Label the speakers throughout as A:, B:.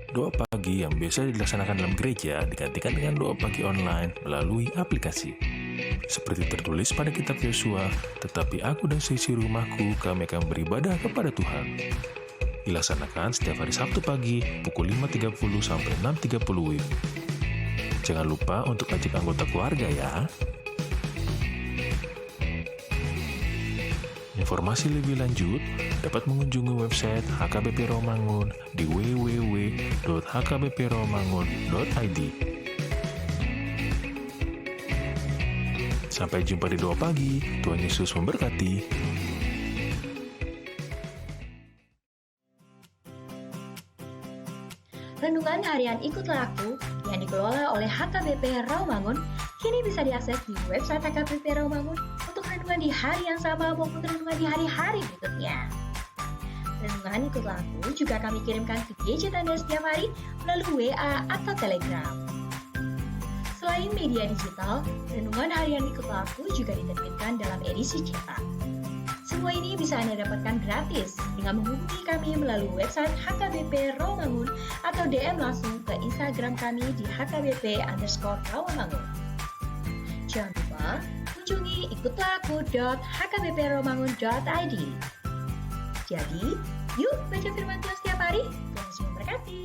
A: Doa pagi yang biasa dilaksanakan dalam gereja digantikan dengan doa pagi online melalui aplikasi. Seperti tertulis pada kitab Yosua, tetapi aku dan seisi rumahku kami akan beribadah kepada Tuhan. Dilaksanakan setiap hari Sabtu pagi pukul 5.30 sampai 6.30 WIB. Jangan lupa untuk ajak anggota keluarga ya. Informasi lebih lanjut dapat mengunjungi website HKBP Romangun di www.hkbpromangun.id. Sampai jumpa di doa pagi. Tuhan Yesus memberkati.
B: Renungan harian Ikutlah Aku yang dikelola oleh HKBP Rawamangun kini bisa diakses di website HKBP Rawamangun untuk renungan di hari yang sama maupun renungan di hari-hari berikutnya. Renungan Ikutlah Aku juga kami kirimkan ke gadget Anda setiap hari melalui WA atau Telegram. Selain media digital, renungan harian Ikutlah Aku juga diterbitkan dalam edisi cetak. Semua ini bisa Anda dapatkan gratis dengan menghubungi kami melalui website HKBP Rawamangun atau DM langsung ke Instagram kami di HKBP_Rawamangun. Jangan lupa kunjungi ikutlahku.hkbpromangun.id. Jadi, yuk baca firman Tuhan setiap hari. Tuhan Yesus memberkati.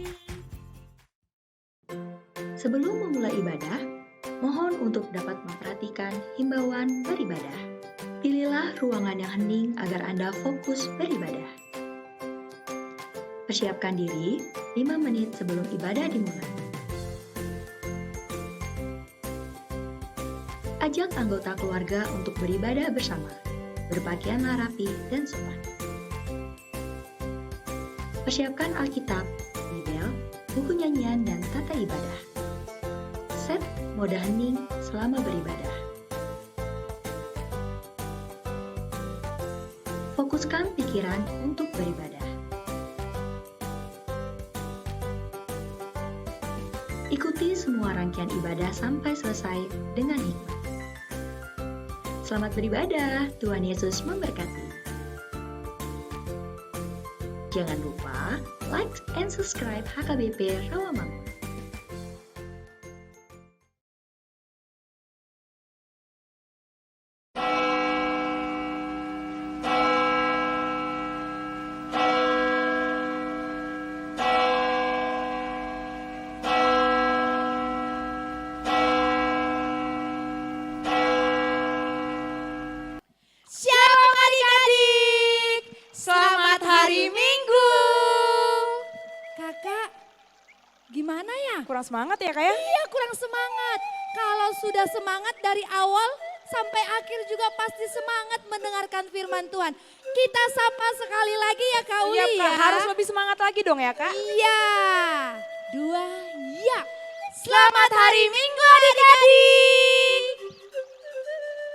B: Sebelum memulai ibadah, mohon untuk dapat memperhatikan himbauan beribadah. Pilihlah ruangan yang hening agar Anda fokus beribadah. Persiapkan diri 5 menit sebelum ibadah dimulai. Ajak anggota keluarga untuk beribadah bersama. Berpakaianlah rapi dan sopan. Persiapkan Alkitab, Bibel, buku nyanyian, dan tata ibadah. Set mode hening selama beribadah. Fokuskan pikiran untuk beribadah. Ikuti semua rangkaian ibadah sampai selesai dengan hikmat. Selamat beribadah, Tuhan Yesus memberkati. Jangan lupa like and subscribe HKBP Rawamangun.
C: Shalom adik-adik, selamat hari Minggu.
D: Kakak, gimana ya?
C: Kurang semangat ya kak ya?
D: Iya, kurang semangat. Kalau sudah semangat dari awal sampai akhir juga pasti semangat mendengarkan firman Tuhan. Kita sapa sekali lagi ya Kak Uli
C: Iya kak,
D: ya.
C: harus lebih semangat lagi dong ya kak.
D: Iya. 2, ya.
C: Selamat hari Minggu adik-adik.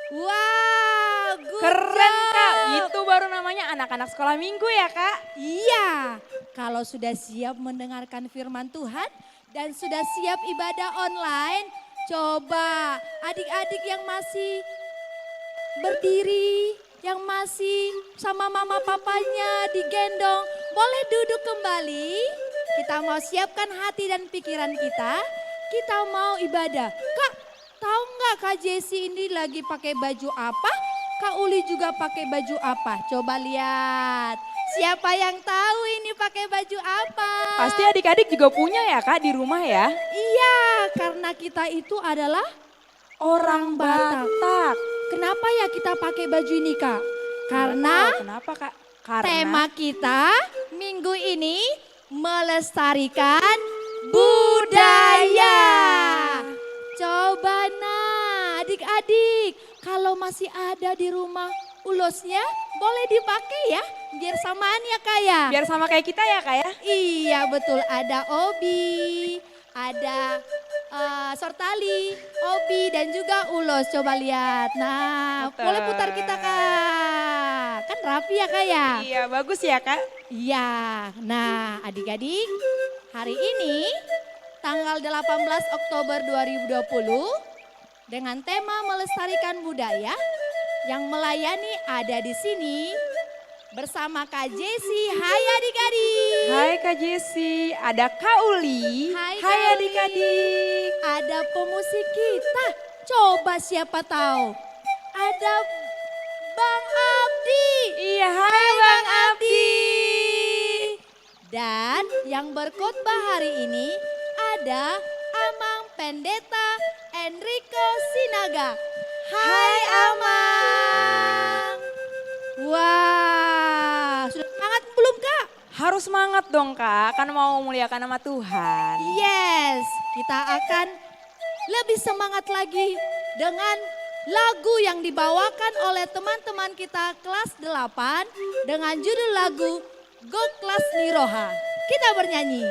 D: Wow, good
C: Keren
D: job.
C: kak, itu baru namanya anak-anak sekolah minggu ya kak.
D: Iya, kalau sudah siap mendengarkan firman Tuhan dan sudah siap ibadah online, coba adik-adik yang masih berdiri, yang masih sama mama papanya digendong, boleh duduk kembali. Kita mau siapkan hati dan pikiran kita mau ibadah. Kak, tahu nggak Kak Jessie ini lagi pakai baju apa? Kak Uli juga pakai baju apa? Coba lihat. Siapa yang tahu ini pakai baju apa?
C: Pasti adik-adik juga punya ya kak di rumah ya.
D: Iya, karena kita itu adalah
C: Orang Batak.
D: Kenapa ya kita pakai baju ini Kak? Karena
C: Kenapa kak? Karena
D: tema kita minggu ini melestarikan budaya. Coba nah adik-adik, kalau masih ada di rumah ulosnya boleh dipakai ya, biar samaan ya Kak ya.
C: biar sama kayak kita ya kak ya.
D: Iya betul, ada obi, ada sortali, obi dan juga ulos. Coba lihat. Nah,
C: Betul.
D: boleh putar kita Kak. Kan rapi ya Kak ya?
C: Iya bagus ya kak.
D: Iya. Nah, adik-adik, hari ini tanggal 18 Oktober 2020 dengan tema melestarikan budaya yang melayani ada di sini bersama Kak Jessie. Hai adik-adik.
C: Hai Kak Jessi, ada Kak Uli.
D: Hai,
C: Hai
D: Kak Uli.
C: adik-adik.
D: Ada pemusik kita. Coba siapa tahu. Ada Bang Abdi.
C: Iya, hai Bang Abdi.
D: Dan yang berkhotbah hari ini ada Amang Pendeta Enrico Sinaga. Hai Amang. Wah, sudah semangat belum Kak?
C: Harus semangat dong Kak, kan mau muliakan nama Tuhan.
D: Yes, kita akan lebih semangat lagi dengan lagu yang dibawakan oleh teman-teman kita kelas 8 dengan judul lagu Go Kelas Niroha. Kita bernyanyi.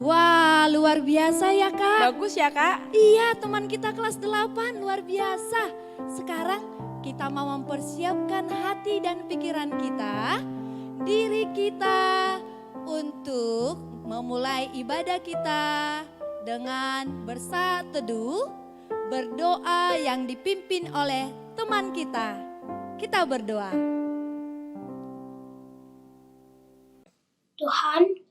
D: Wah, luar biasa ya Kak.
C: Bagus ya Kak?
D: Iya, teman kita kelas 8 luar biasa. Sekarang kita mau mempersiapkan hati dan pikiran kita, diri kita untuk memulai ibadah kita dengan bersaat teduh, berdoa yang dipimpin oleh teman kita. Kita berdoa.
E: Tuhan,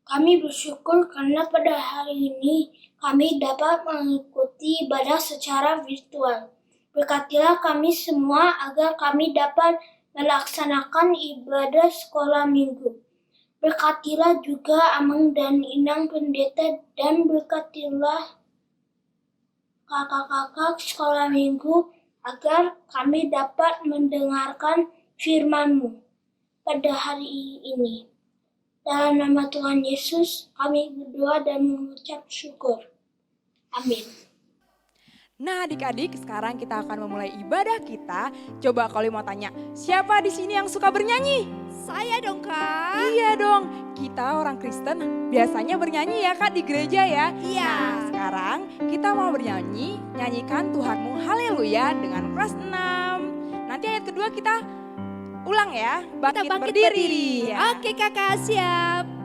E: kami bersyukur karena pada hari ini kami dapat mengikuti ibadah secara virtual. Berkatilah kami semua agar kami dapat melaksanakan ibadah sekolah minggu. Berkatilah juga Amang dan Inang pendeta dan berkatilah kakak-kakak sekolah minggu agar kami dapat mendengarkan firman-Mu pada hari ini. Dalam nama Tuhan Yesus, kami berdoa dan mengucap syukur. Amin.
C: Nah adik-adik, sekarang kita akan memulai ibadah kita. Coba kalau mau tanya, siapa di sini yang suka bernyanyi?
D: Saya dong Kak.
C: Iya dong, kita orang Kristen biasanya bernyanyi ya Kak di gereja ya.
D: Iya.
C: Nah sekarang kita mau bernyanyi, nyanyikan Tuhanmu Haleluya dengan kelas 6. Nanti ayat kedua kita ulang ya,
D: Kita bangkit berdiri.
C: Ya.
D: Oke Kakak, siap.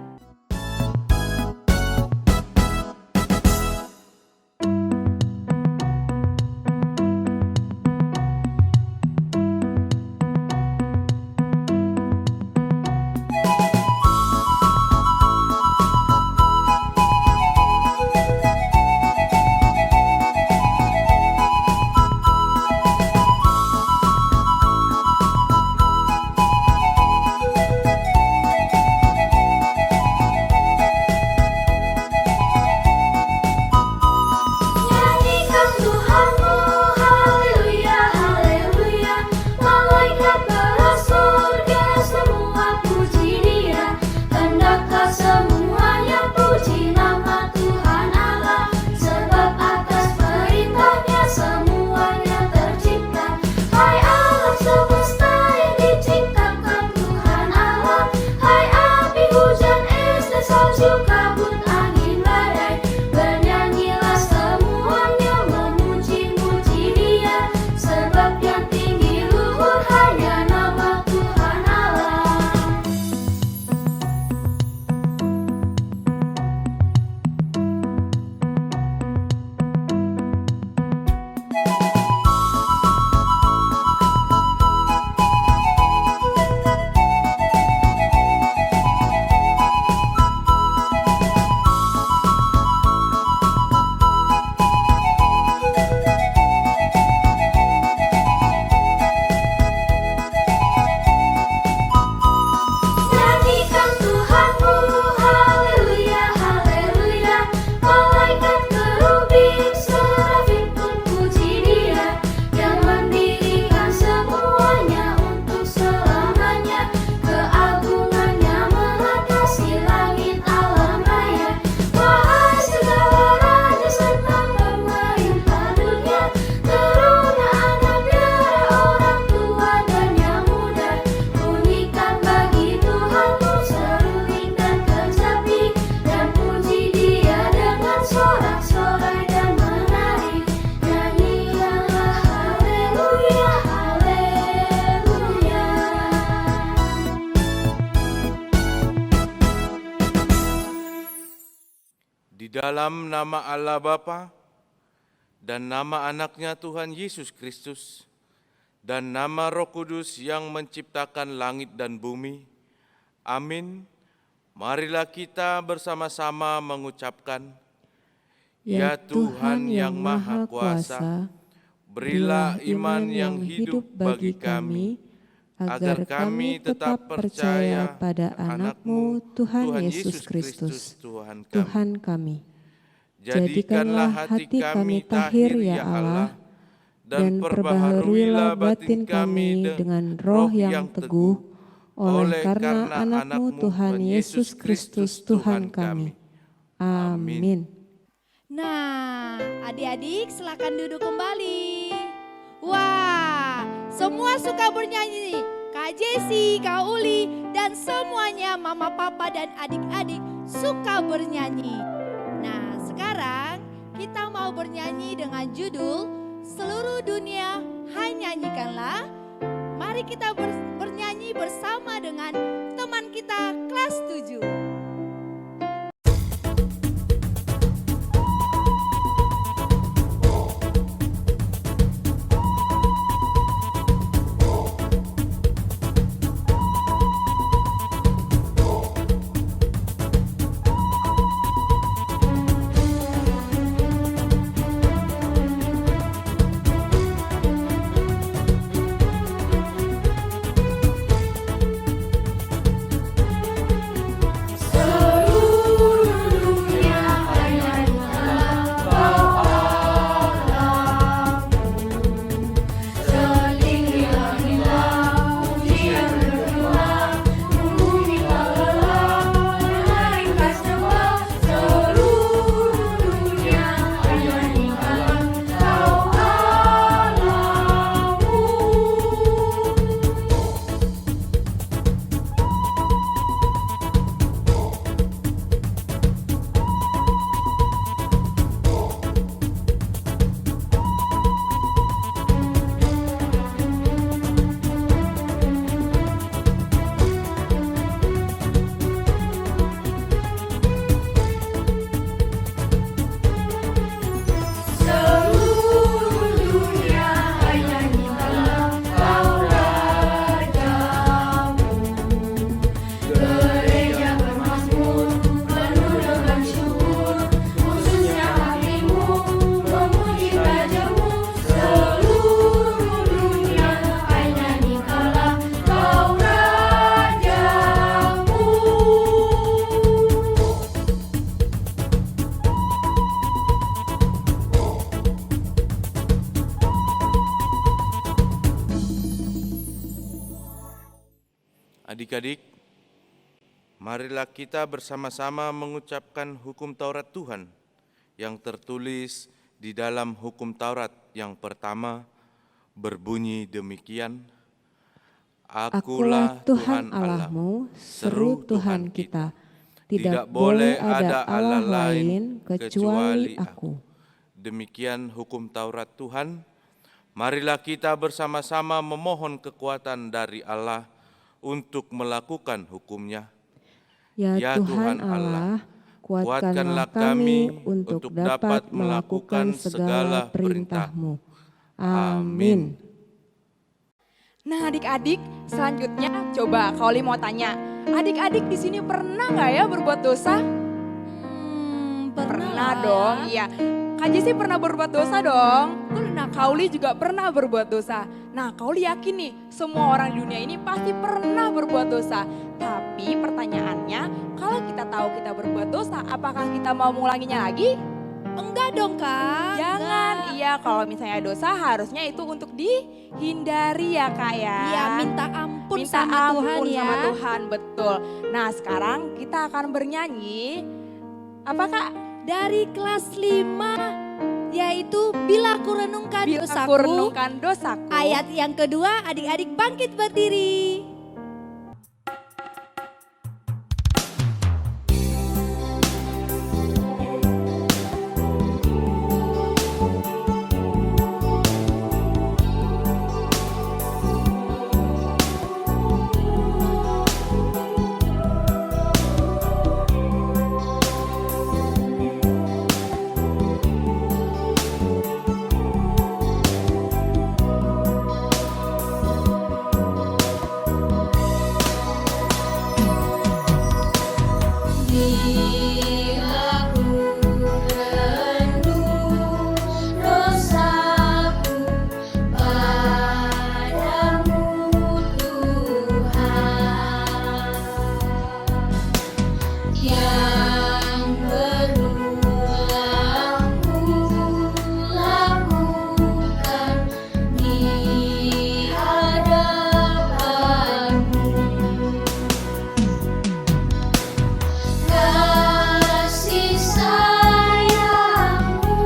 F: Di dalam nama Allah Bapa dan nama anaknya Tuhan Yesus Kristus dan nama Roh Kudus yang menciptakan langit dan bumi. Amin. Marilah kita bersama-sama mengucapkan, Ya Tuhan yang Maha Kuasa, berilah iman yang hidup bagi kami, agar kami tetap percaya pada Anak-Mu, Tuhan Yesus Kristus, Tuhan kami. Jadikanlah hati kami tahir, ya Allah, dan perbaharuilah batin kami dengan roh yang teguh, oleh karena Anak-Mu, Tuhan Yesus Kristus, Tuhan kami. Amin.
D: Nah, adik-adik silakan duduk kembali. Wah, semua suka bernyanyi nih. Kak Jesi, Kak Uli, dan semuanya mama, papa, dan adik-adik suka bernyanyi. Nah, sekarang kita mau bernyanyi dengan judul Seluruh Dunia Hai Nyanyikanlah. Mari kita bernyanyi bersama dengan teman kita kelas 7.
F: Adik-adik, marilah kita bersama-sama mengucapkan hukum Taurat Tuhan yang tertulis di dalam hukum Taurat yang pertama berbunyi demikian.
G: Akulah Tuhan Allahmu, seru Tuhan kita. Tidak boleh ada Allah lain kecuali Aku.
F: Demikian hukum Taurat Tuhan. Marilah kita bersama-sama memohon kekuatan dari Allah untuk melakukan hukum-Nya.
G: Ya Tuhan Allah, kuatkanlah kami untuk dapat melakukan segala perintah-Mu. Amin.
C: Nah adik-adik, selanjutnya coba Kak Oli mau tanya. Adik-adik di sini pernah nggak ya berbuat dosa? Pernah dong, iya. Kak Jesi pernah berbuat dosa dong? Pernah. Kak Oli juga pernah berbuat dosa. Nah Kak Oli yakin nih, semua orang di dunia ini pasti pernah berbuat dosa. Tapi pertanyaannya, kalau kita tahu kita berbuat dosa, apakah kita mau mengulanginya lagi?
D: Enggak dong Kak.
C: Jangan, iya kalau misalnya dosa harusnya itu untuk dihindari ya Kak ya.
D: Iya, minta ampun
C: Minta
D: sama
C: ampun
D: Tuhan ya.
C: sama Tuhan, betul. Nah sekarang kita akan bernyanyi, apa Kak?
D: Dari kelas 5, yaitu Bila Ku Renungkan
C: Bila
D: Dosaku.
C: Ku Renungkan Dosaku.
D: Ayat yang kedua, adik-adik bangkit berdiri.
E: Aku rendu dosaku padamu Tuhan, yang berulang ku lakukan di hadapanmu. Kasih sayangmu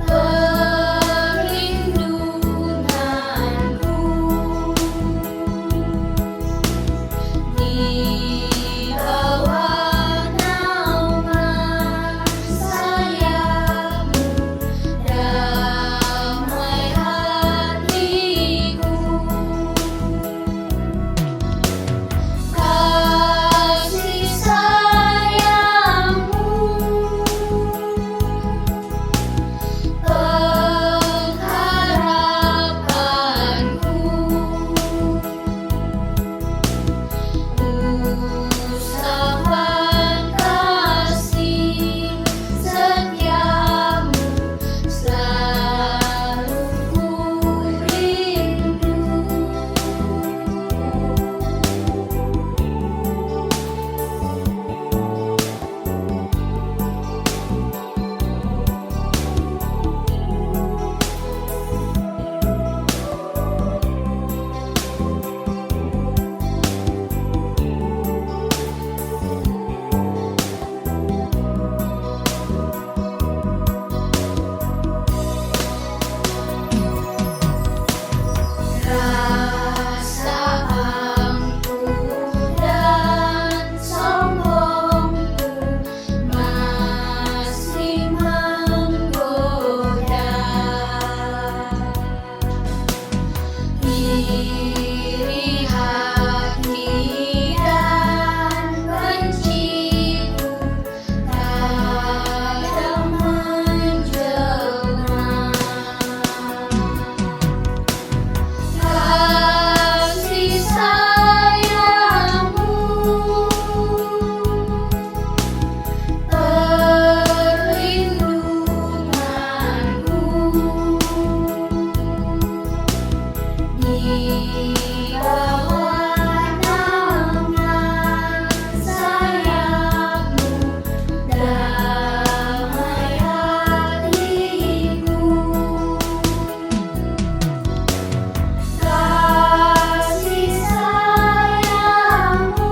E: perlindunganku di bawah naungan sayapmu, damai hatiku. Kasih sayangmu pengharapanku, usapan kasih setiamu selalu ku rindu. Rasa angkuh dan sombongku masih menggoda. Iri hati dan benciku kadang menjelma. Kasih sayangmu perlindunganku di bawah naungan sayapmu, damai hatiku. Kasih sayangmu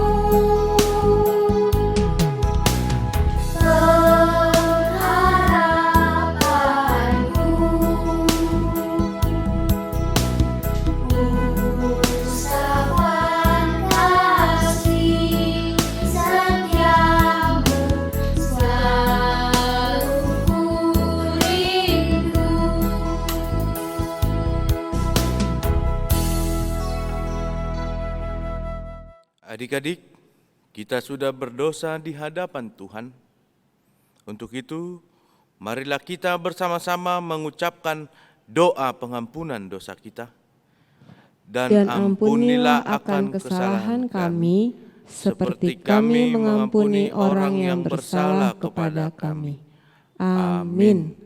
E: pengharapanku, usapan kasih setiamu selalu ku rindu.
F: Adik-adik, kita sudah berdosa di hadapan Tuhan. Untuk itu, marilah kita bersama-sama mengucapkan doa pengampunan dosa kita.
G: Dan ampunilah akan kesalahan kami, seperti kami mengampuni orang yang bersalah kepada kami. Amin.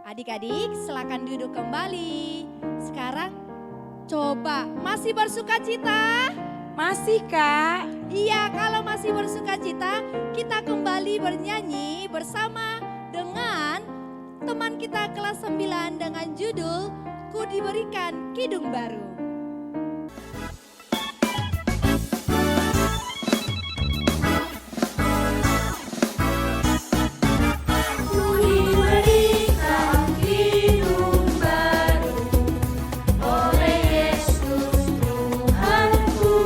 D: Adik-adik, silakan duduk kembali. Sekarang coba masih bersukacita?
C: Masih Kak?
D: Iya, kalau masih bersukacita, kita kembali bernyanyi bersama dengan teman kita kelas 9 dengan judul Ku Diberikan Kidung Baru.
E: Ku diberikan hidung baru oleh Yesus Tuhanku,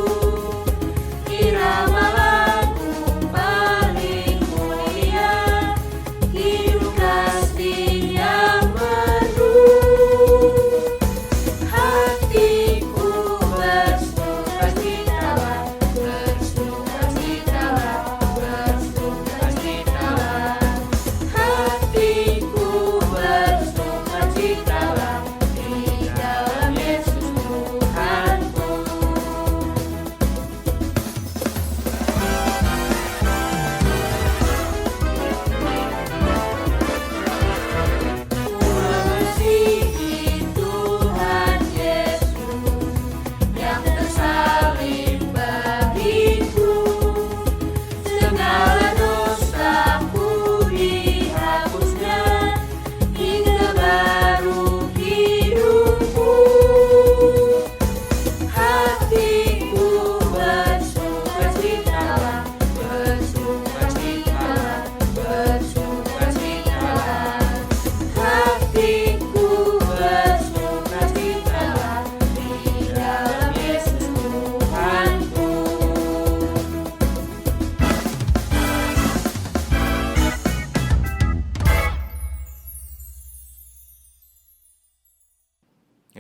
E: irama lagu paling mulia, hidup kasih yang penuh hati.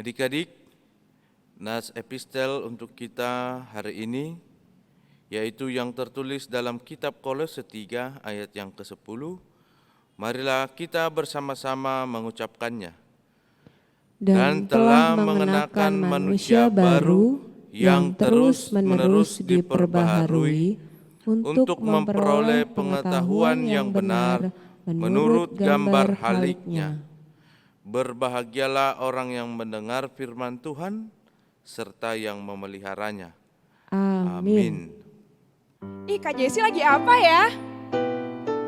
F: Adik-adik, nas epistel untuk kita hari ini, yaitu yang tertulis dalam kitab Kolose 3 ayat yang ke-10. Marilah kita bersama-sama mengucapkannya. Dan telah mengenakan manusia baru yang terus-menerus diperbaharui untuk memperoleh pengetahuan yang benar menurut gambar haliknya. Berbahagialah orang yang mendengar firman Tuhan, serta yang memeliharanya. Amin.
C: Ih, Kak Jessi lagi apa ya?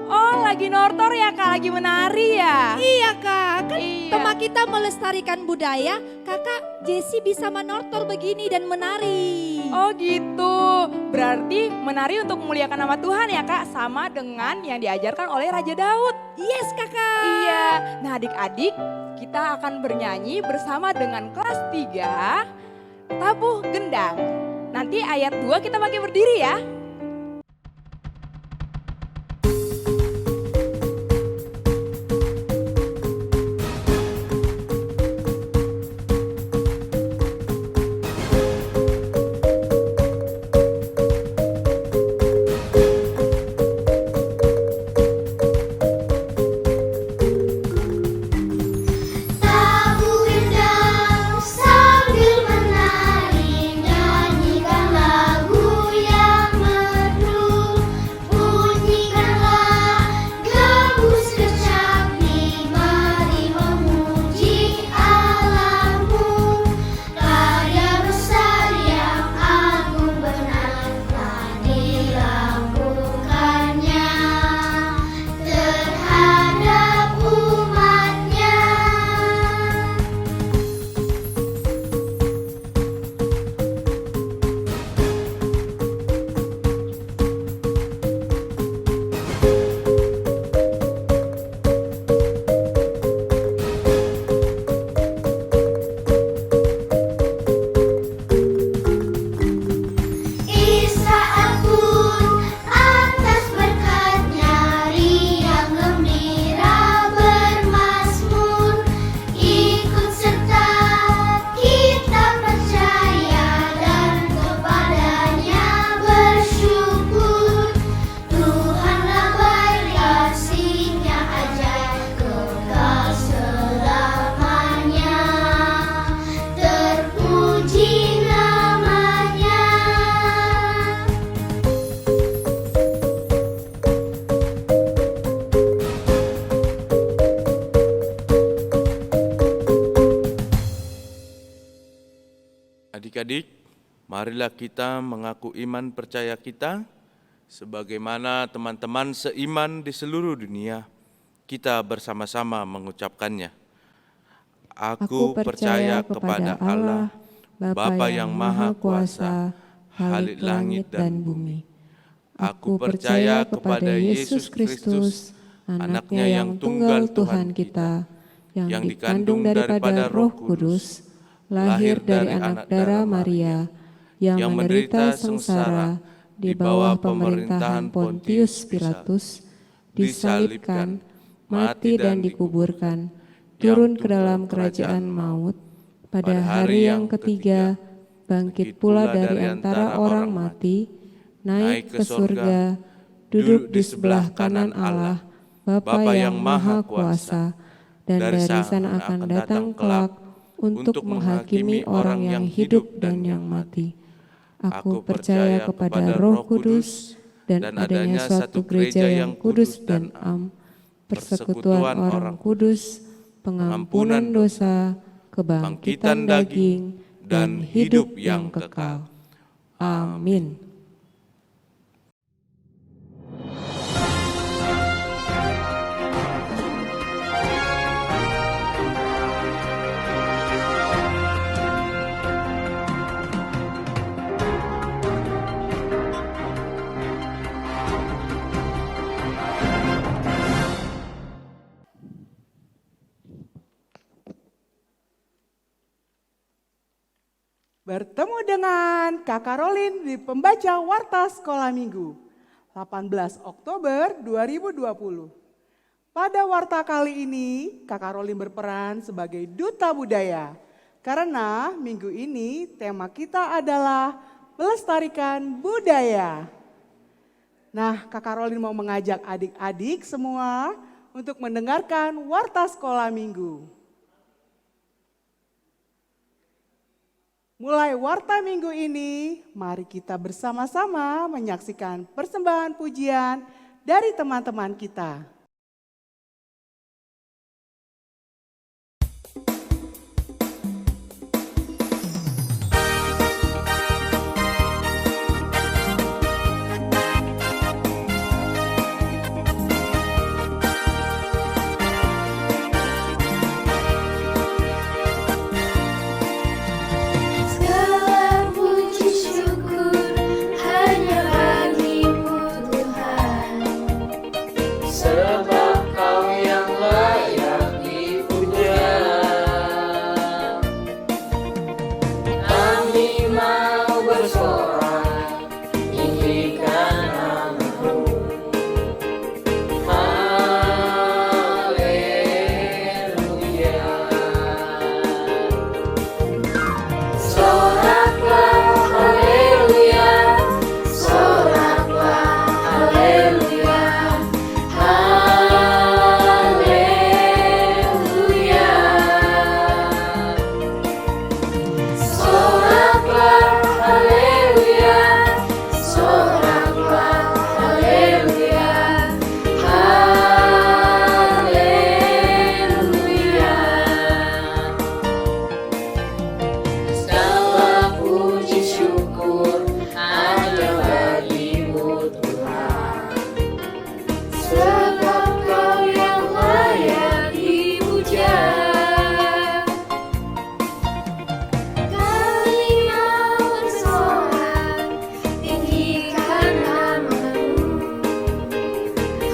C: Oh, lagi nortor ya Kak, lagi menari ya?
D: Iya Kak, kan
C: Iya.
D: tema kita melestarikan budaya, Kakak Jessi bisa menortor begini dan menari.
C: Oh gitu, berarti menari untuk memuliakan nama Tuhan ya Kak, sama dengan yang diajarkan oleh Raja Daud.
D: Yes Kakak.
C: Iya, nah adik-adik kita akan bernyanyi bersama dengan kelas 3, Tabuh Gendang. Nanti ayat 2 kita pakai berdiri ya.
E: Tabuh gendang sambil menari, nyanyikan lagu yang merdu. Bunyikanlah gembus kecapi, mari memuji Allahmu. Karya besar yang agung benar telah dilakukannya terhadap umatnya. Isaat pun atas berkat-Nya riang gembira bermazmur. Ikut serta kita percaya dan kepada-Nya bersyukur. Tuhanlah baik, kasih-Nya ajaib kekal selamanya. Terpuji namanya.
F: Adik-adik, marilah kita mengaku iman percaya kita, sebagaimana teman-teman seiman di seluruh dunia, kita bersama-sama mengucapkannya. Aku percaya kepada Allah, Bapa yang Maha Kuasa, Khalik langit dan bumi. Aku percaya kepada Yesus Kristus, Anaknya yang tunggal Tuhan kita, yang dikandung daripada Roh Kudus, lahir dari anak darah Maria, yang menderita sengsara di bawah pemerintahan Pontius Pilatus, disalibkan, mati dan dikuburkan, turun ke dalam kerajaan maut, pada hari yang ketiga bangkit pula dari antara orang mati, naik ke surga, duduk di sebelah kanan Allah, Bapa yang Maha Kuasa, dan dari sana akan datang kelak untuk menghakimi orang yang hidup dan yang mati. Aku percaya kepada Roh Kudus dan adanya satu gereja yang kudus dan am, persekutuan orang kudus, pengampunan dosa, kebangkitan daging, dan hidup yang kekal. Amin.
H: Bertemu dengan Kak Karolin di pembaca Warta Sekolah Minggu, 18 Oktober 2020. Pada Warta kali ini, Kak Karolin berperan sebagai Duta Budaya. Karena minggu ini tema kita adalah melestarikan budaya. Nah, Kak Karolin mau mengajak adik-adik semua untuk mendengarkan Warta Sekolah Minggu. Mulai Warta Minggu ini, mari kita bersama-sama menyaksikan persembahan pujian dari teman-teman kita.
E: Segala puji syukur hanya bagimu Tuhan.
I: Sebab Kau yang layak dipuja. Kami mau bersorak, tinggikan nama-Mu. Haleluya. Soraklah, haleluya. Soraklah, haleluya. Haleluya. Soraklah, haleluya. Soraklah, haleluya. Haleluya. Segala puji syukur hanya bagimu Tuhan. Sebab Kau yang layak dipuja. Kami mau bersorak, tinggikan nama-Mu.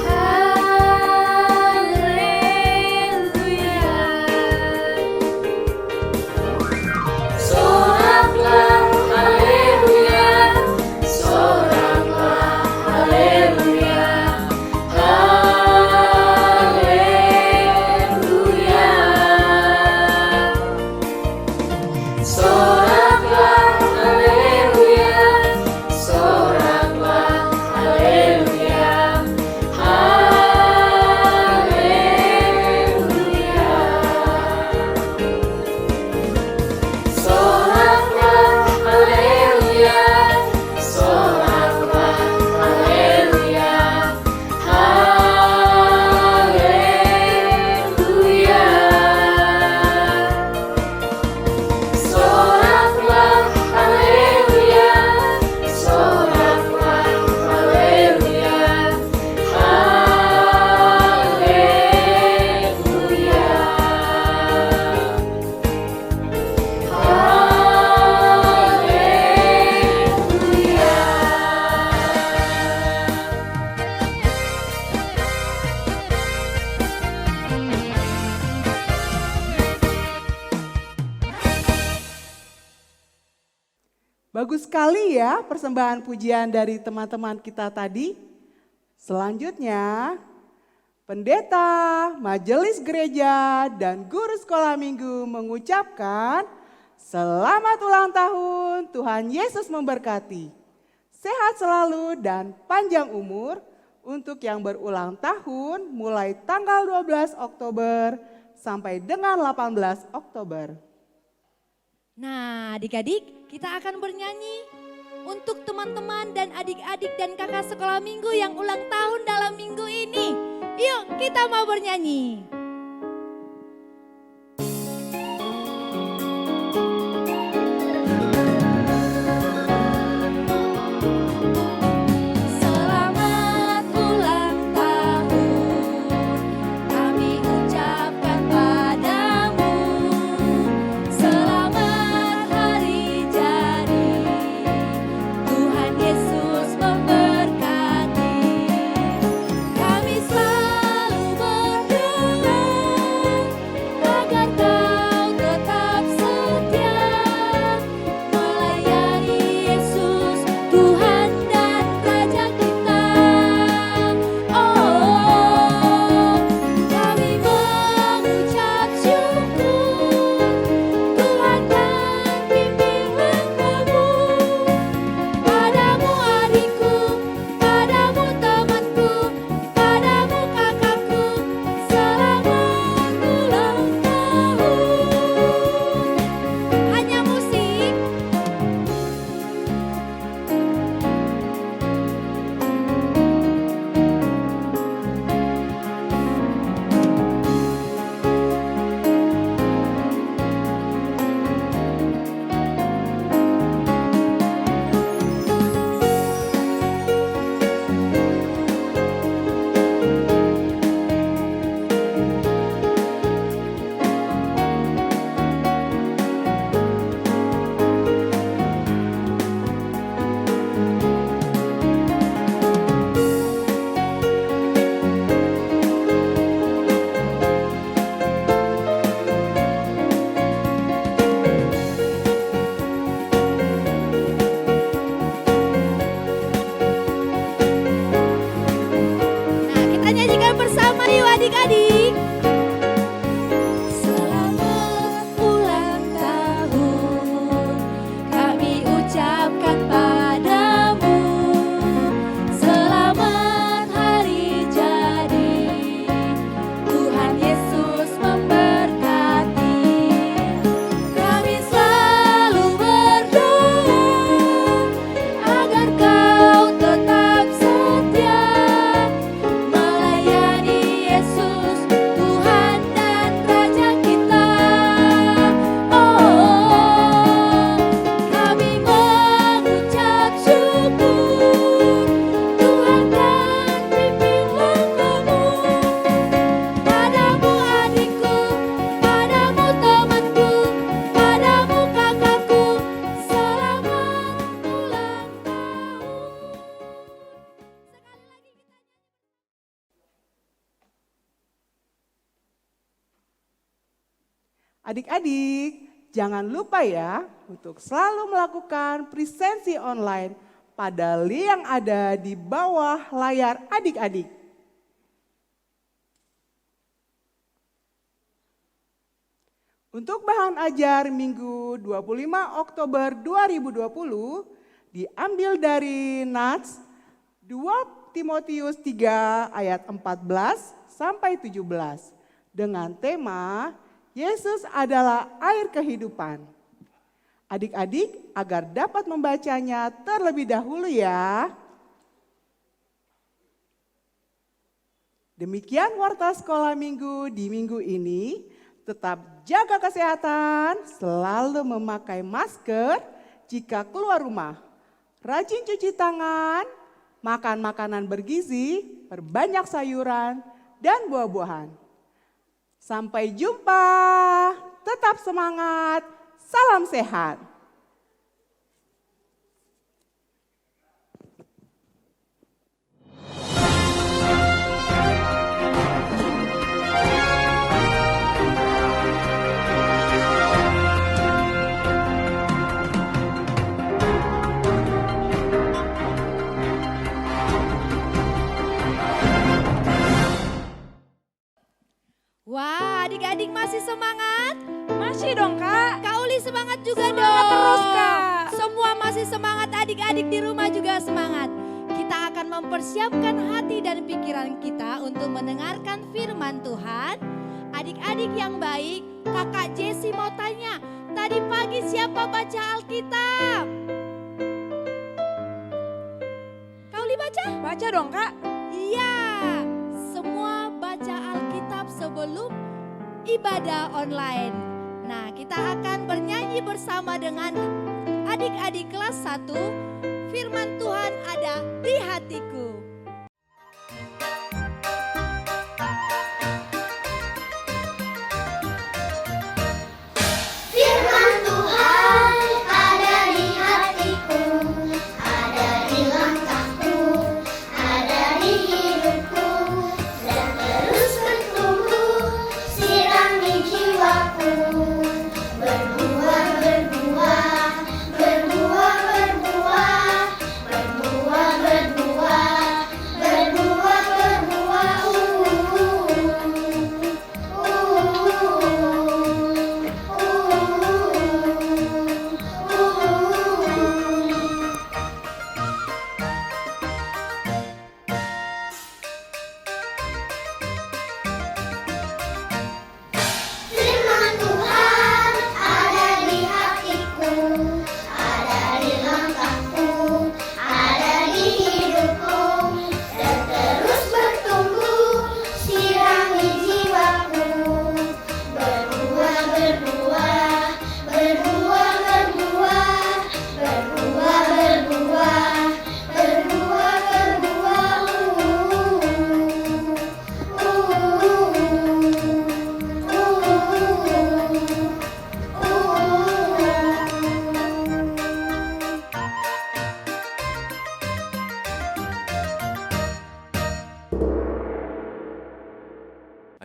I: Haleluya. Soraklah, haleluya. Soraklah, haleluya. Haleluya. Soraklah, haleluya. Soraklah, haleluya. Haleluya. Soraklah, haleluya. Soraklah, haleluya. Haleluya. Soraklah, haleluya. Soraklah, haleluya.
H: Bagus sekali ya persembahan pujian dari teman-teman kita tadi. Selanjutnya, pendeta, majelis gereja, dan guru sekolah minggu mengucapkan selamat ulang tahun, Tuhan Yesus memberkati. Sehat selalu dan panjang umur untuk yang berulang tahun mulai tanggal 12 Oktober sampai dengan 18 Oktober.
D: Nah, adik-adik, kita akan bernyanyi untuk teman-teman dan adik-adik dan kakak sekolah minggu yang ulang tahun dalam minggu ini. Yuk, kita mau bernyanyi. Selamat ulang tahun, kami ucapkan padamu. Selamat hari jadi, Tuhan Yesus memberkati. Kami selalu berdoa
H: Adik-adik, jangan lupa ya untuk selalu melakukan presensi online pada link yang ada di bawah layar adik-adik. Untuk bahan ajar Minggu 25 Oktober 2020 diambil dari Nats 2 Timotius 3 ayat 14 sampai 17 dengan tema Yesus adalah air kehidupan. Adik-adik agar dapat membacanya terlebih dahulu ya. Demikian warta sekolah minggu di minggu ini. Tetap jaga kesehatan, selalu memakai masker jika keluar rumah. Rajin cuci tangan, makan makanan bergizi, perbanyak sayuran dan buah-buahan. Sampai jumpa, tetap semangat, salam sehat.
D: Wah, adik-adik masih semangat?
C: Masih dong Kak.
D: Kak Uli semangat juga
C: Semangat
D: dong.
C: terus, Kak.
D: Semua masih semangat, adik-adik di rumah juga semangat. Kita akan mempersiapkan hati dan pikiran kita untuk mendengarkan firman Tuhan. Adik-adik yang baik, Kakak Jessie mau tanya, tadi pagi siapa baca Alkitab? Kak Uli baca?
C: Baca dong Kak.
D: Iya, semua baca Alkitab sebelum ibadah online. Nah, kita akan bernyanyi bersama dengan adik-adik kelas 1. Firman Tuhan ada di hatiku.
I: Firman Tuhan ada di hatiku, ada di langkahku, ada di hidupku, dan terus bertumbuh, sirami jiwaku. Berbuah, berbuah, berbuah, berbuah, berbuah, berbuah, berbuah, berbuah. Firman Tuhan ada di hatiku, ada di langkahku, ada di hidupku, dan terus bertumbuh, sirami jiwaku. Berbuah, berbuah, berbuah, berbuah, berbuah, berbuah, berbuah, berbuah.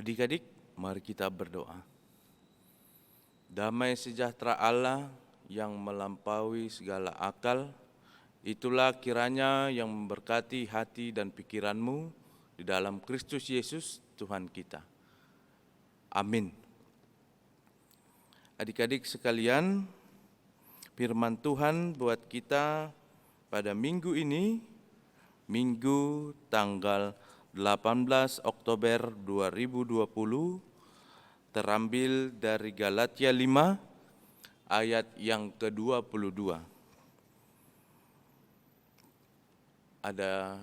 F: Adik-adik, mari kita berdoa. Damai sejahtera Allah yang melampaui segala akal, itulah kiranya yang memberkati hati dan pikiranmu di dalam Kristus Yesus Tuhan kita. Amin. Adik-adik sekalian, firman Tuhan buat kita pada minggu ini, Minggu tanggal 18 Oktober 2020, terambil dari Galatia 5 ayat yang ke-22. Ada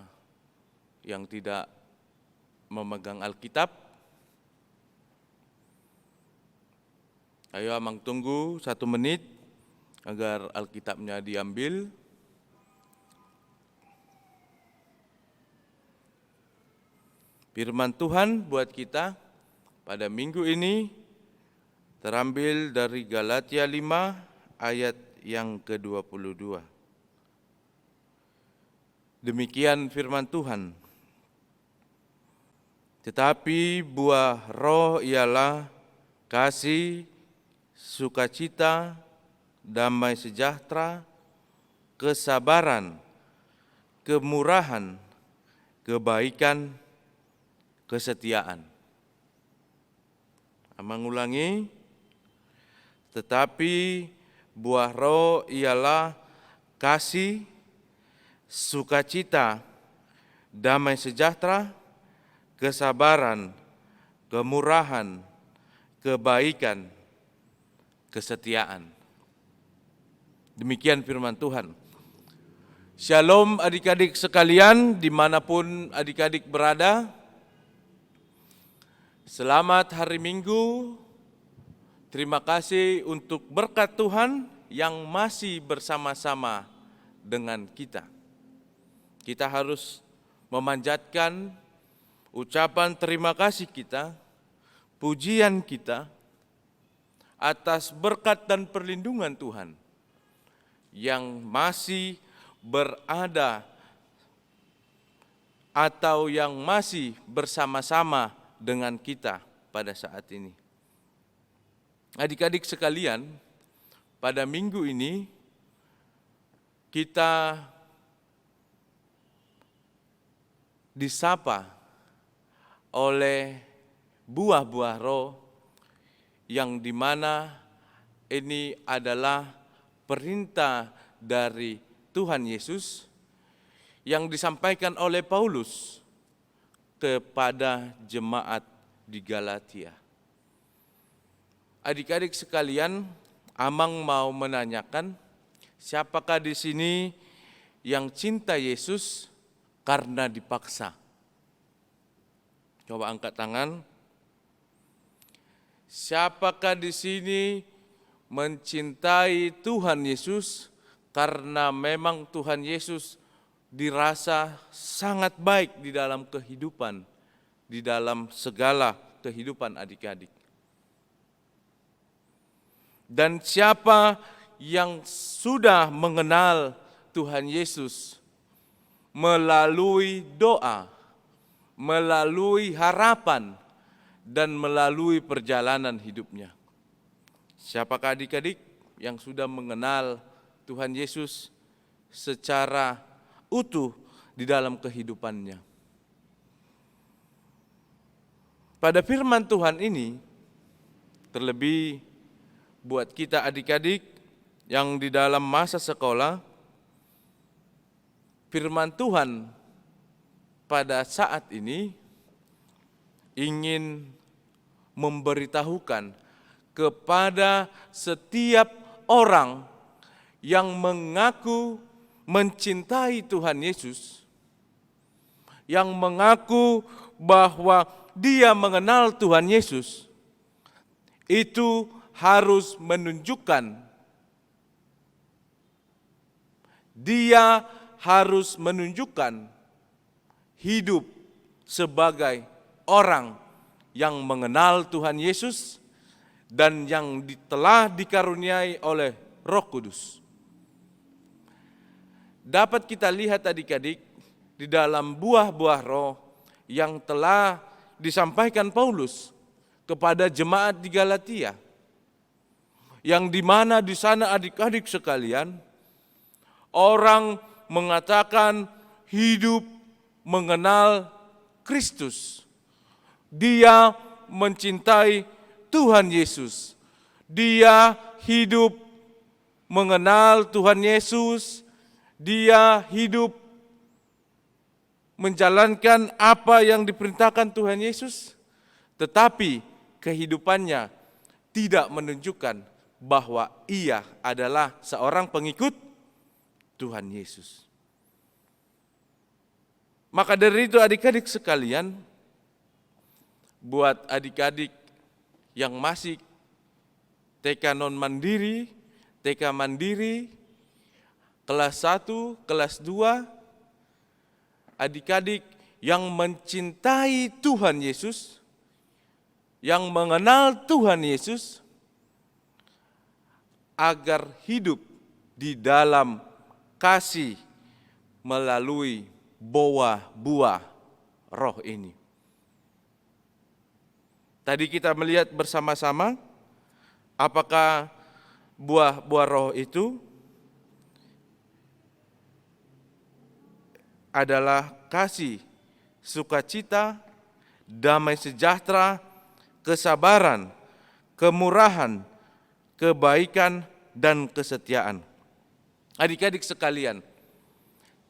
F: yang tidak memegang Alkitab? Ayo Amang tunggu 1 menit agar Alkitabnya diambil. Firman Tuhan buat kita pada minggu ini terambil dari Galatia 5 ayat yang ke-22. Demikian firman Tuhan. Tetapi buah roh ialah kasih, sukacita, damai sejahtera, kesabaran, kemurahan, kebaikan, kesetiaan. Mengulangi, tetapi buah roh ialah kasih, sukacita, damai sejahtera, kesabaran, kemurahan, kebaikan, kesetiaan. Demikian firman Tuhan. Shalom adik-adik sekalian dimanapun adik-adik berada. Selamat hari Minggu. Terima kasih untuk berkat Tuhan yang masih bersama-sama dengan kita. Kita harus memanjatkan ucapan terima kasih kita, pujian kita atas berkat dan perlindungan Tuhan yang masih berada atau yang masih bersama-sama dengan kita pada saat ini. Adik-adik sekalian, pada minggu ini kita disapa oleh buah-buah roh yang dimana ini adalah perintah dari Tuhan Yesus yang disampaikan oleh Paulus kepada jemaat di Galatia. Adik-adik sekalian, Amang mau menanyakan, siapakah di sini yang cinta Yesus karena dipaksa? Coba angkat tangan. Siapakah di sini mencintai Tuhan Yesus karena memang Tuhan Yesus dirasa sangat baik di dalam kehidupan, di dalam segala kehidupan adik-adik. Dan siapa yang sudah mengenal Tuhan Yesus melalui doa, melalui harapan, dan melalui perjalanan hidupnya. Siapakah adik-adik yang sudah mengenal Tuhan Yesus secara utuh di dalam kehidupannya? Pada firman Tuhan ini, terlebih buat kita adik-adik yang di dalam masa sekolah, firman Tuhan pada saat ini ingin memberitahukan kepada setiap orang yang mengaku mencintai Tuhan Yesus, yang mengaku bahwa dia mengenal Tuhan Yesus, itu harus menunjukkan, dia harus menunjukkan hidup sebagai orang yang mengenal Tuhan Yesus dan yang telah dikaruniai oleh Roh Kudus. Dapat kita lihat adik-adik di dalam buah-buah roh yang telah disampaikan Paulus kepada jemaat di Galatia. Yang dimana di sana adik-adik sekalian, orang mengatakan hidup mengenal Kristus. Dia mencintai Tuhan Yesus. Dia hidup mengenal Tuhan Yesus. Dia hidup menjalankan apa yang diperintahkan Tuhan Yesus. Tetapi kehidupannya tidak menunjukkan bahwa ia adalah seorang pengikut Tuhan Yesus. Maka dari itu adik-adik sekalian, buat adik-adik yang masih TK non mandiri, TK mandiri, kelas 1, kelas 2, adik-adik yang mencintai Tuhan Yesus, yang mengenal Tuhan Yesus, agar hidup di dalam kasih melalui buah roh ini. Tadi kita melihat bersama-sama Apakah buah-buah roh itu adalah kasih, sukacita, damai sejahtera, kesabaran, kemurahan, kebaikan, dan kesetiaan. Adik-adik sekalian,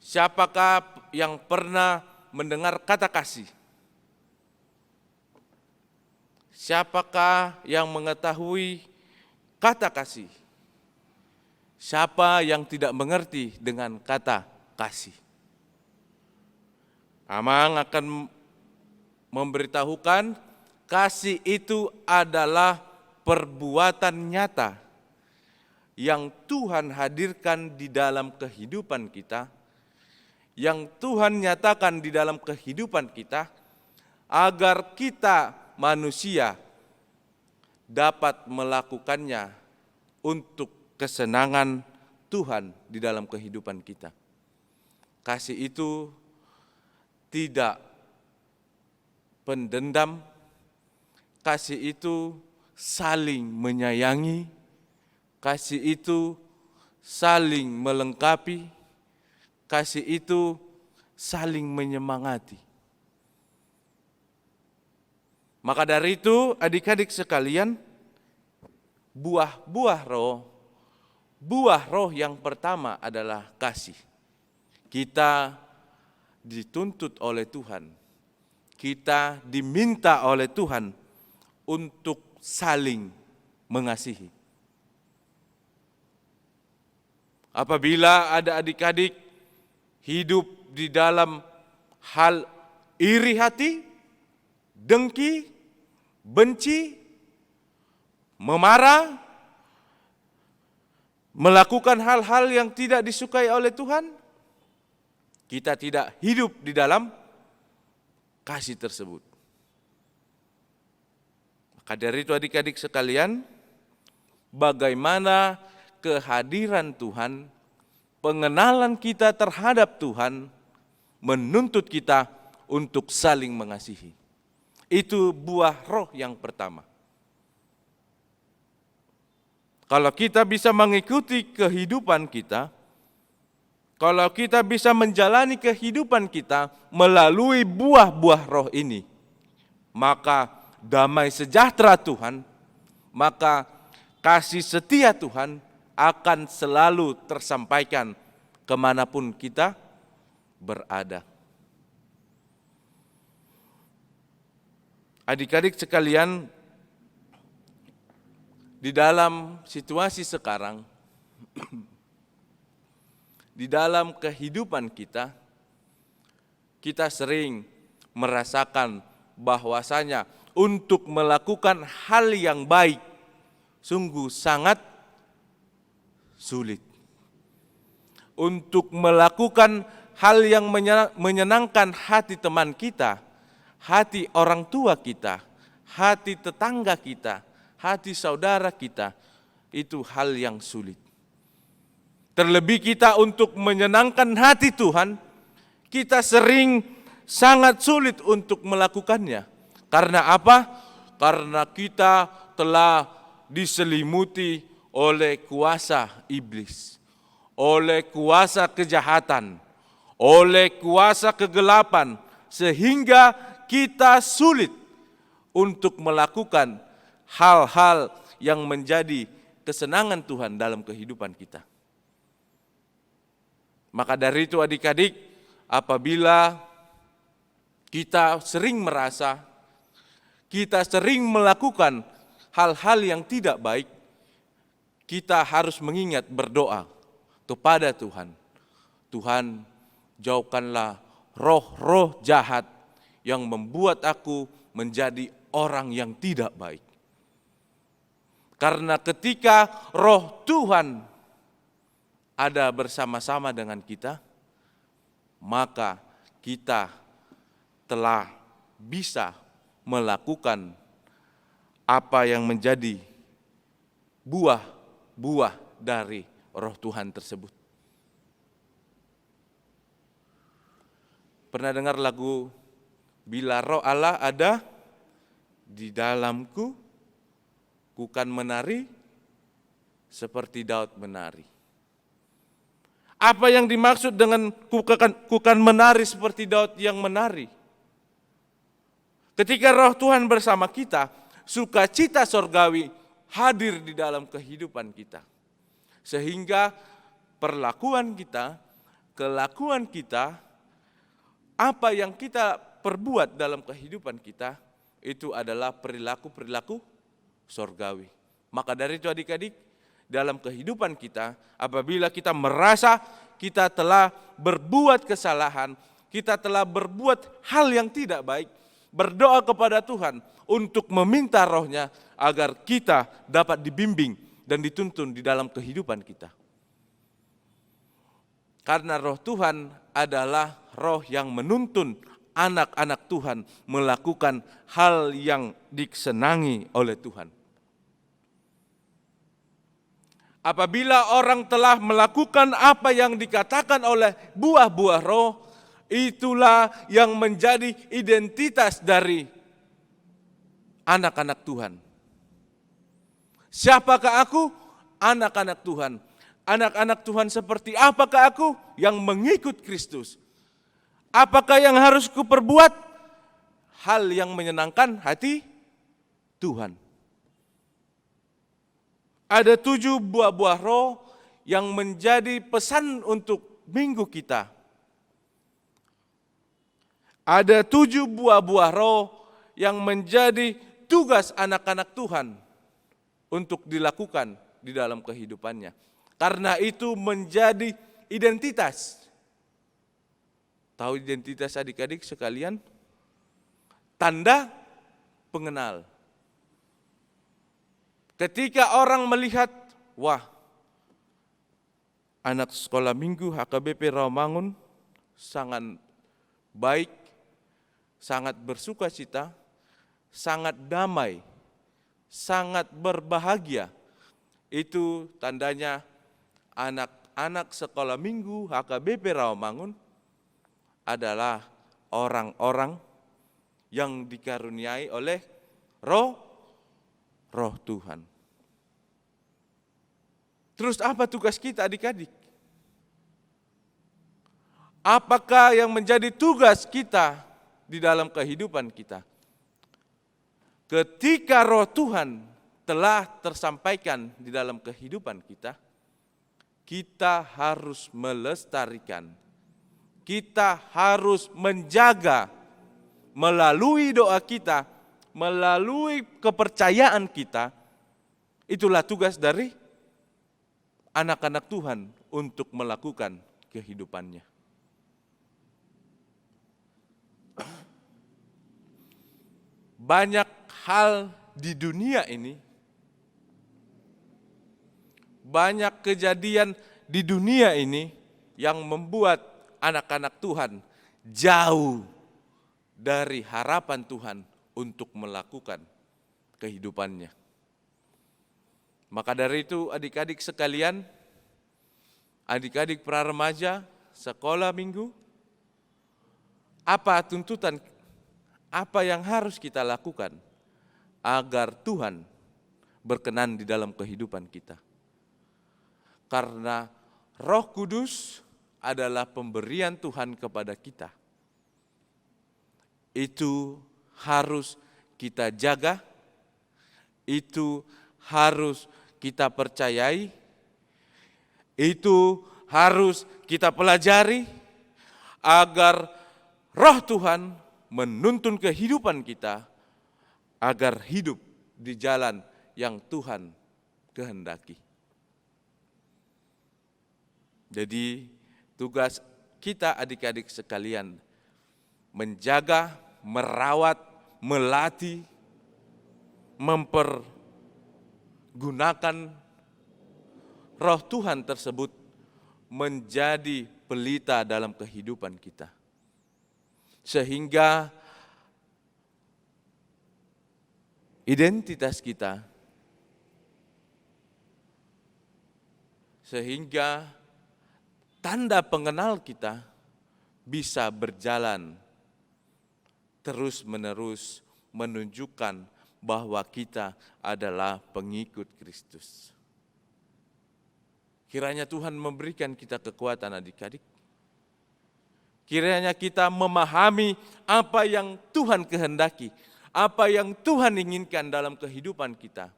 F: siapakah yang pernah mendengar kata kasih? Siapakah yang mengetahui kata kasih? Siapa yang tidak mengerti dengan kata kasih? Amang akan memberitahukan kasih itu adalah perbuatan nyata yang Tuhan hadirkan di dalam kehidupan kita, yang Tuhan nyatakan di dalam kehidupan kita, agar kita manusia dapat melakukannya untuk kesenangan Tuhan di dalam kehidupan kita. Kasih itu tidak pendendam, kasih itu saling menyayangi, kasih itu saling melengkapi, kasih itu saling menyemangati. Maka dari itu, adik-adik sekalian, buah roh yang pertama adalah kasih. Kita dituntut oleh Tuhan, kita diminta oleh Tuhan untuk saling mengasihi. Apabila ada adik-adik hidup di dalam hal iri hati, dengki, benci, memarah, melakukan hal-hal yang tidak disukai oleh Tuhan, kita tidak hidup di dalam kasih tersebut. Maka dari itu adik-adik sekalian, bagaimana kehadiran Tuhan, pengenalan kita terhadap Tuhan, menuntut kita untuk saling mengasihi. Itu buah roh yang pertama. Kalau kita bisa mengikuti kehidupan kita, kalau kita bisa menjalani kehidupan kita melalui buah-buah roh ini, maka damai sejahtera Tuhan, maka kasih setia Tuhan akan selalu tersampaikan kemanapun kita berada. Adik-adik sekalian, di dalam situasi sekarang, di dalam kehidupan kita, kita sering merasakan bahwasanya untuk melakukan hal yang baik sungguh sangat sulit. Untuk melakukan hal yang menyenangkan hati teman kita, hati orang tua kita, hati tetangga kita, hati saudara kita, itu hal yang sulit. Terlebih kita untuk menyenangkan hati Tuhan, kita sering sangat sulit untuk melakukannya. Karena apa? Karena kita telah diselimuti oleh kuasa iblis, oleh kuasa kejahatan, oleh kuasa kegelapan, sehingga kita sulit untuk melakukan hal-hal yang menjadi kesenangan Tuhan dalam kehidupan kita. Maka dari itu adik-adik, apabila kita sering merasa, kita sering melakukan hal-hal yang tidak baik, kita harus mengingat berdoa kepada Tuhan. Tuhan, jauhkanlah roh-roh jahat yang membuat aku menjadi orang yang tidak baik. Karena ketika roh Tuhan ada bersama-sama dengan kita, maka kita telah bisa melakukan apa yang menjadi buah-buah dari roh Tuhan tersebut. Pernah dengar lagu Bila Roh Allah ada di dalamku, ku kan menari seperti Daud menari. Apa yang dimaksud dengan kukan menari seperti Daud yang menari? Ketika roh Tuhan bersama kita, sukacita sorgawi hadir di dalam kehidupan kita. Sehingga perlakuan kita, kelakuan kita, apa yang kita perbuat dalam kehidupan kita, itu adalah perilaku-perilaku sorgawi. Maka dari itu adik-adik, dalam kehidupan kita, apabila kita merasa kita telah berbuat kesalahan, kita telah berbuat hal yang tidak baik, berdoa kepada Tuhan untuk meminta roh-Nya agar kita dapat dibimbing dan dituntun di dalam kehidupan kita. Karena roh Tuhan adalah roh yang menuntun anak-anak Tuhan melakukan hal yang disenangi oleh Tuhan. Apabila orang telah melakukan apa yang dikatakan oleh buah-buah roh, itulah yang menjadi identitas dari anak-anak Tuhan. Siapakah aku? Anak-anak Tuhan. Anak-anak Tuhan seperti apakah aku? Yang mengikut Kristus. Apakah yang harus kuperbuat? Hal yang menyenangkan hati Tuhan. Ada 7 buah-buah roh yang menjadi pesan untuk minggu kita. Ada 7 buah-buah roh yang menjadi tugas anak-anak Tuhan untuk dilakukan di dalam kehidupannya. Karena itu menjadi identitas. Tahu identitas adik-adik sekalian? Tanda pengenal. Ketika orang melihat, wah, anak sekolah minggu HKBP Rawamangun sangat baik, sangat bersukacita, sangat damai, sangat berbahagia. Itu tandanya anak-anak sekolah minggu HKBP Rawamangun adalah orang-orang yang dikaruniai oleh roh Tuhan. Terus apa tugas kita adik-adik? Apakah yang menjadi tugas kita di dalam kehidupan kita? Ketika roh Tuhan telah tersampaikan di dalam kehidupan kita, kita harus melestarikan, kita harus menjaga melalui doa kita, melalui kepercayaan kita. Itulah tugas dari anak-anak Tuhan untuk melakukan kehidupannya. Banyak hal di dunia ini, banyak kejadian di dunia ini yang membuat anak-anak Tuhan jauh dari harapan Tuhan untuk melakukan kehidupannya. Maka dari itu adik-adik sekalian, adik-adik pra-remaja, sekolah minggu, apa tuntutan, apa yang harus kita lakukan agar Tuhan berkenan di dalam kehidupan kita? Karena Roh Kudus adalah pemberian Tuhan kepada kita. Itu harus kita jaga, itu harus kita percayai, itu harus kita pelajari agar Roh Tuhan menuntun kehidupan kita agar hidup di jalan yang Tuhan kehendaki. Jadi tugas kita adik-adik sekalian menjaga, merawat, melatih, mempergunakan Roh Tuhan tersebut menjadi pelita dalam kehidupan kita. Sehingga identitas kita, sehingga tanda pengenal kita bisa berjalan terus-menerus menunjukkan bahwa kita adalah pengikut Kristus. Kiranya Tuhan memberikan kita kekuatan adik-adik. Kiranya kita memahami apa yang Tuhan kehendaki, apa yang Tuhan inginkan dalam kehidupan kita.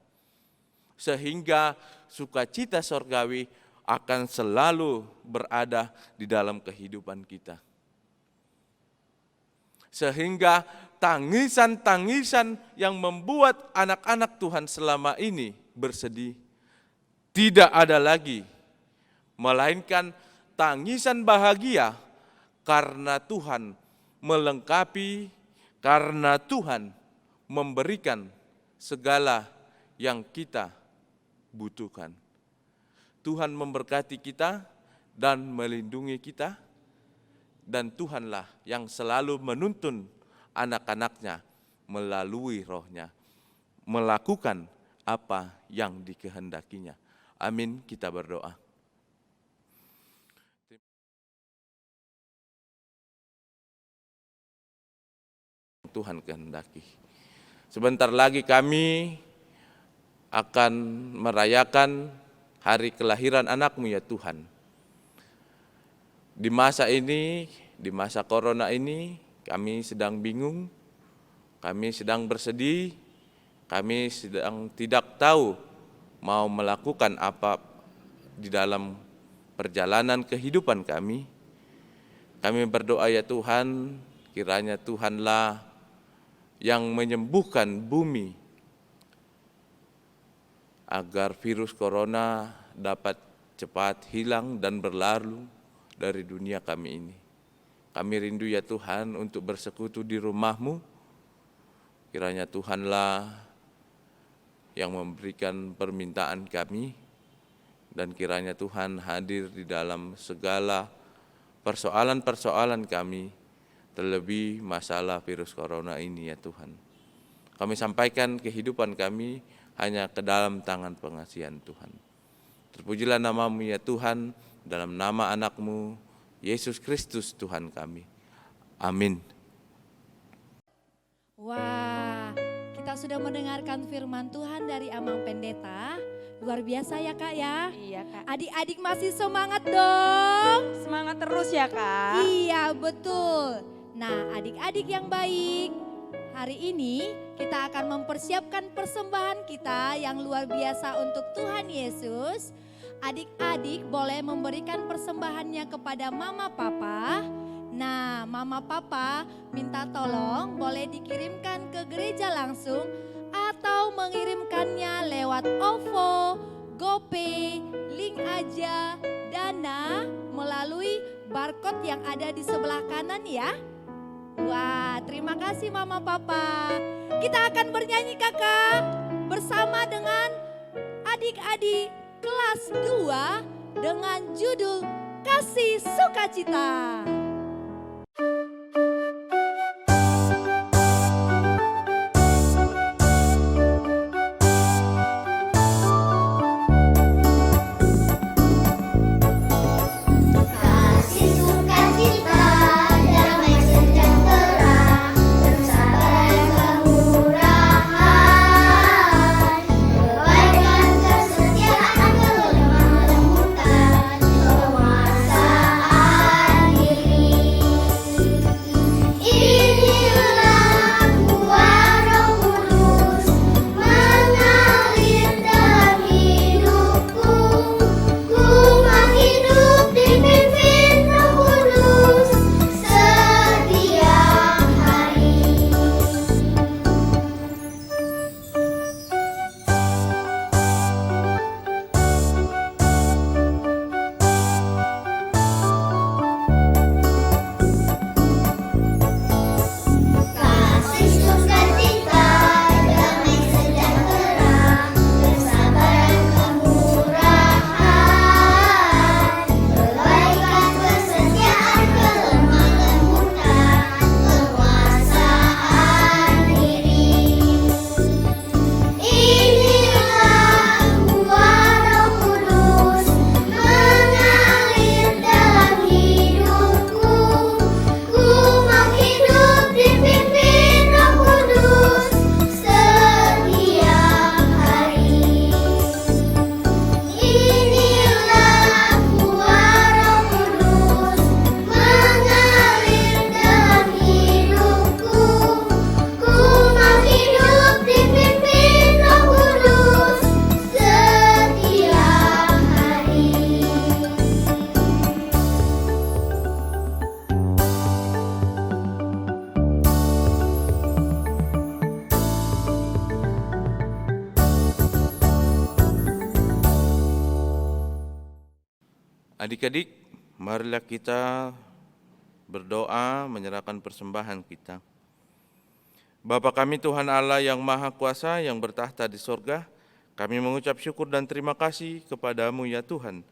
F: Sehingga sukacita sorgawi akan selalu berada di dalam kehidupan kita. Sehingga tangisan-tangisan yang membuat anak-anak Tuhan selama ini bersedih tidak ada lagi, melainkan tangisan bahagia karena Tuhan melengkapi, karena Tuhan memberikan segala yang kita butuhkan. Tuhan memberkati kita dan melindungi kita, dan Tuhanlah yang selalu menuntun anak-anaknya melalui rohnya, melakukan apa yang dikehendakinya. Amin, kita berdoa. Tuhan kehendaki. Sebentar lagi kami akan merayakan hari kelahiran anakmu ya Tuhan. Di masa ini, di masa corona ini, kami sedang bingung, kami sedang bersedih, kami sedang tidak tahu mau melakukan apa di dalam perjalanan kehidupan kami. Kami berdoa ya Tuhan, kiranya Tuhanlah yang menyembuhkan bumi agar virus corona dapat cepat hilang dan berlalu dari dunia kami ini. Kami rindu ya Tuhan untuk bersekutu di rumah-Mu. Kiranya Tuhanlah yang memberikan permintaan kami, dan kiranya Tuhan hadir di dalam segala persoalan-persoalan kami, terlebih masalah virus corona ini ya Tuhan. Kami sampaikan kehidupan kami hanya ke dalam tangan pengasihan Tuhan. Terpujilah nama-Mu ya Tuhan, dalam nama anak-Mu, Yesus Kristus Tuhan kami. Amin.
D: Wah, kita sudah mendengarkan firman Tuhan dari Amang Pendeta. Luar biasa ya Kak ya.
C: Iya Kak.
D: Adik-adik masih semangat dong.
C: Semangat terus ya Kak.
D: Iya betul. Nah adik-adik yang baik, hari ini kita akan mempersiapkan persembahan kita yang luar biasa untuk Tuhan Yesus. Adik-adik boleh memberikan persembahannya kepada Mama Papa. Nah Mama Papa minta tolong boleh dikirimkan ke gereja langsung atau mengirimkannya lewat OVO, GoPay, link aja, Dana melalui barcode yang ada di sebelah kanan ya. Wah, terima kasih Mama Papa. Kita akan bernyanyi Kakak bersama dengan adik-adik kelas 2 dengan judul Kasih Sukacita.
I: Kasih sukacita, damai sejahtera, kesabaran kemurahan, kebaikan kesetiaan kelemah lembutan, penguasaan diri
F: Adik-adik, marilah kita berdoa menyerahkan persembahan kita. Bapa kami Tuhan Allah yang Maha Kuasa yang bertahta di sorga, kami mengucap syukur dan terima kasih kepadamu ya Tuhan,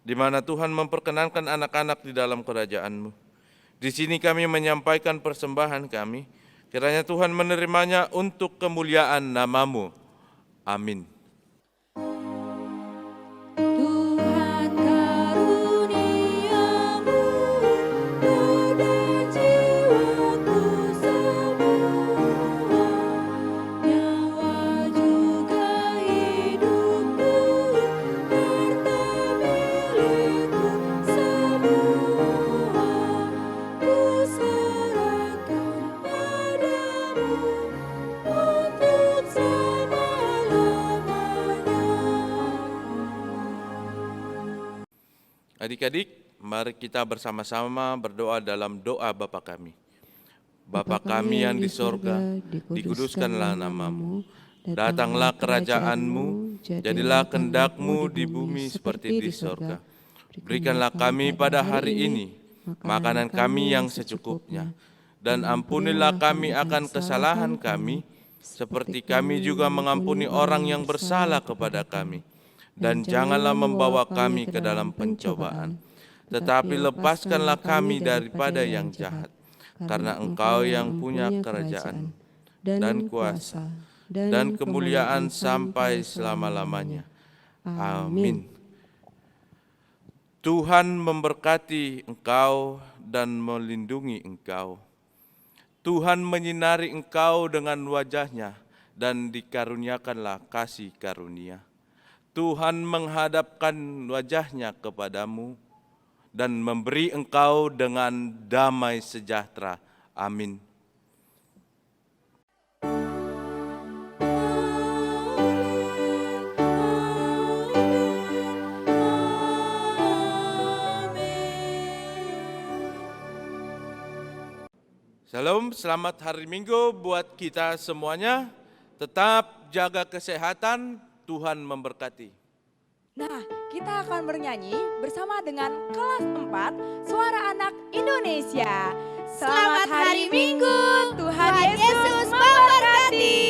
F: di mana Tuhan memperkenankan anak-anak di dalam kerajaan-Mu. Di sini kami menyampaikan persembahan kami, kiranya Tuhan menerimanya untuk kemuliaan nama-Mu. Amin.
D: Tuhan karuniamu pada jiwaku semua, nyawa juga hidupku, harta milikku semua, ku serahkan padamu untuk
F: Adik-adik, mari kita bersama-sama berdoa dalam doa Bapa kami. Bapa kami yang di sorga, dikuduskanlah nama-Mu. Datanglah kerajaan-Mu, jadilah kehendak-Mu di bumi seperti di sorga. Berikanlah kami pada hari ini makanan kami yang secukupnya, dan ampunilah kami akan kesalahan kami, seperti kami juga mengampuni orang yang bersalah kepada kami. Dan janganlah membawa kami ke dalam pencobaan, tetapi lepaskanlah kami daripada yang jahat. Karena Engkau yang punya kerajaan dan kuasa dan kemuliaan sampai selama-lamanya. Amin. Tuhan memberkati engkau dan melindungi engkau. Tuhan menyinari engkau dengan wajah-Nya dan dikaruniakanlah kasih karunia. Tuhan menghadapkan wajah-Nya kepadamu dan memberi engkau dengan damai sejahtera. Amin. Shalom, selamat hari Minggu buat kita semuanya. Tetap jaga kesehatan, Tuhan memberkati.
C: Nah, kita akan bernyanyi bersama dengan kelas 4 Suara Anak Indonesia.
D: Selamat hari Minggu.
C: Tuhan Yesus memberkati.